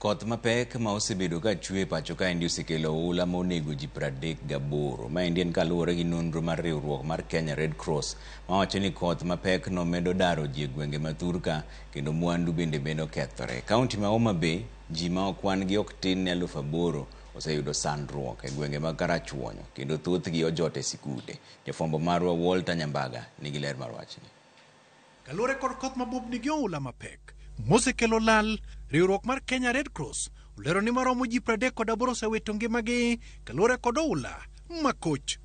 Koth mapek ma osebedo ka chwe pacho ka endi osekelo oula monego ji 38. Ma endi en kaluwore gi nonro mar riwruok mar Kenya Red Cross ma wacho ni koth mapek no medo daro ji e gwenge ma thurka kendo mwandu bende medo kethore. Kaunti ma Homa Bay, ji ma okwan gi ok tin ne 8,000 oseyudo sandruok e gwenge mag Karachuonyo kendo thothgi ojot e sikunde. Jafwambo marwa Walter Nyambaga nigi ler mar wachni. Kaluwore kod koth mabubni gi oula mapek mosekelo lal, riwruok mar Kenya Red Cross olero ni maromo ji 38 osewito ngimagi kaluwore kod oula makoch.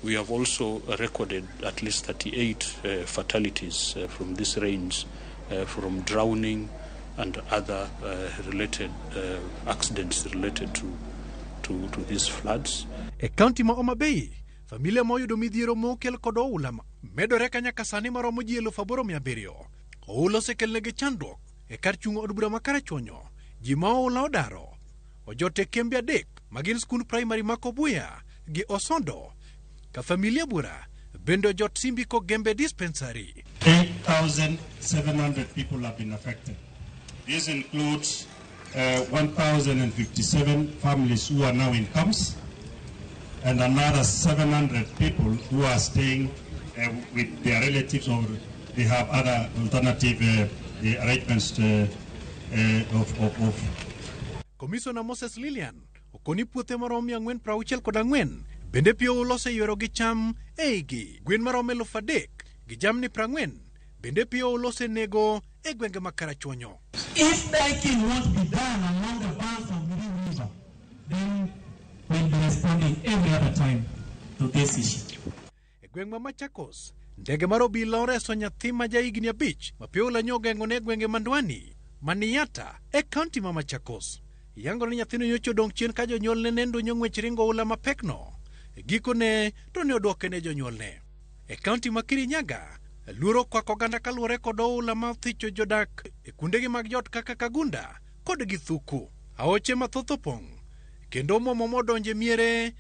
We have also recorded at least 38 fatalities from this rains, from drowning and other related accidents related to these floods. E kaunti ma Homa Bay, familia moyudo midhiero mokel kod oula medore ka nyaka sani maromo ji 8,700. Oula osekelnegi chandruok e kar chung' od bura ma Karachuonyo. Ji ma oula odaro ojote kembe 3 magin skund primary ma Kobuya gi Osondo. Ka familia bura bende ojot Simbiko Gembe Dispensary. 8,700 people have been affected. This includes 1,057 families who are now in camps and another 700 people who are staying with their relatives, or they have other alternative arrangements of. Commissioner Moses Lilian okoni puothe marom 464 bende pio ulose yoro gi cham eigi. Gwen marom 3,000 gi jamni 40 bende pio ulose nego e gwenge ma Karachuonyo. If banking won't be done along the banks of the river, then we'll be responding every other time to this issue. E gweng ma Machakos, ndege mar obila oreso nyathi ma jahigni 5 ma pio lanyo gengo ne gwenge mandwani maniyata e kaunti ma Machakos. Yango ni nyathino nyocho dong chien ka jonyuol ne nendo nyong'wech ringo oula mapekno. E gikone to ne oduoke ne jonyuol ne. E kaunti ma Kirinyaga, luoro kwako oganda kaluwore kod oula ma thicho jodak e kundegi mag jot kaka Kagunda kod Githuku. Aoche mathoth opong' kendo momo modonje miere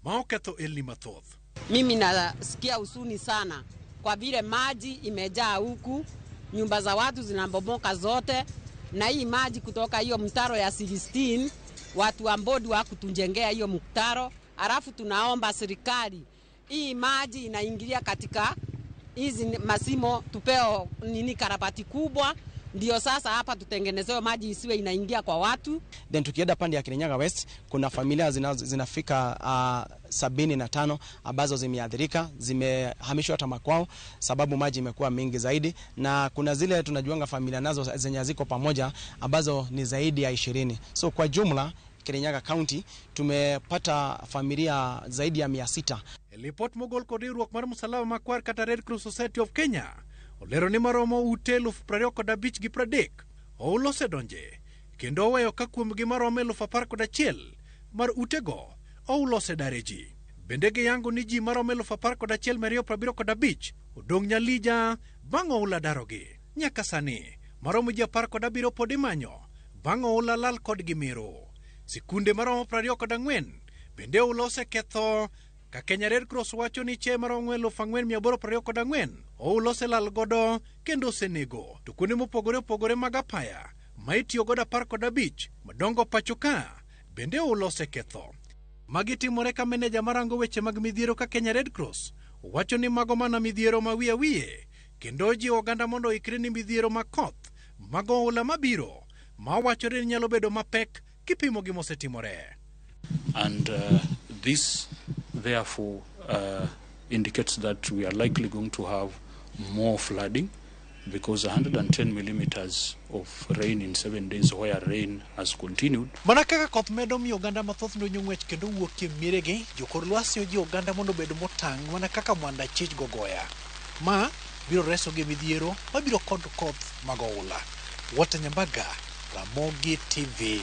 ma oketho elni mathoth. Mimi nasikia huzuni sana kwa vile maji imejaa huku, nyumba za watu zinabomoka zote, na hii maji kutoka hiyo mtaro ya 16 watu ambodi wa kutujengea hiyo mtaro. Alafu tunaomba serikali hii maji inaingilia katika hizi masimo, tupeo karabati kubwa, ndio sasa hapa tutengenezewe maji isiwe inaingia kwa watu. Then tukienda pande ya Kirinyaga West, kuna familia zinafika 75 ambazo zimeathirika, zimehamishwa hata makwao sababu maji imekuwa mingi zaidi, na kuna zile tunajuanga familia nazo zenye ziko pamoja ambazo ni zaidi ya 20. So kwa jumla Kirinyaga County tumepata familia zaidi ya 600. Lipot mogol kod riwruok mar Msalaba Makwar kata Red Cross Society of Kenya olero ni maromo ute 25,000 gi 30 oulose donje kendo oweyo ka kuomgi maromo 11,000 mar utego oulose dareji. Bende giyango ni ji maromo 11,275 odong' Nyalija bang' oula darogi. Nyaka sani maromo ji 17 pod imanyo bang' oula lal kod gimiro. Sikunde maromo 24 bende ulose ketho, ka Kenya Red Cross wacho ni che maromo 4,824 ulose lal godo kendo osenego. To kuonde mopogore opogore mag apaya ma itiyo godo 15 madongo pacho ka bende ulose ketho. Magi timore ka meneja marango weche mag midhiero ka Kenya Red Cross wacho ni mago mana midhiero ma wiye kendo ji oganda mondo oikre ni midhiero makoth mago oula mabiro ma wachore ni nyalo bedo mapek kipimo gi mosetimore. And this therefore indicates that we are likely going to have more flooding, because 110 millimeters of rain in 7 days where rain has continued. Mana kaka koth medo mi oganda mathoth no nyong'wech kendo wuok e miregi, jokor lwasi ji oganda mondo bedo motang' mana kaka mwanda chich gogoya. Ma biro reso gi midhiero mabiro kod koth mag oula. Walter Nyambaga, Ramogi TV.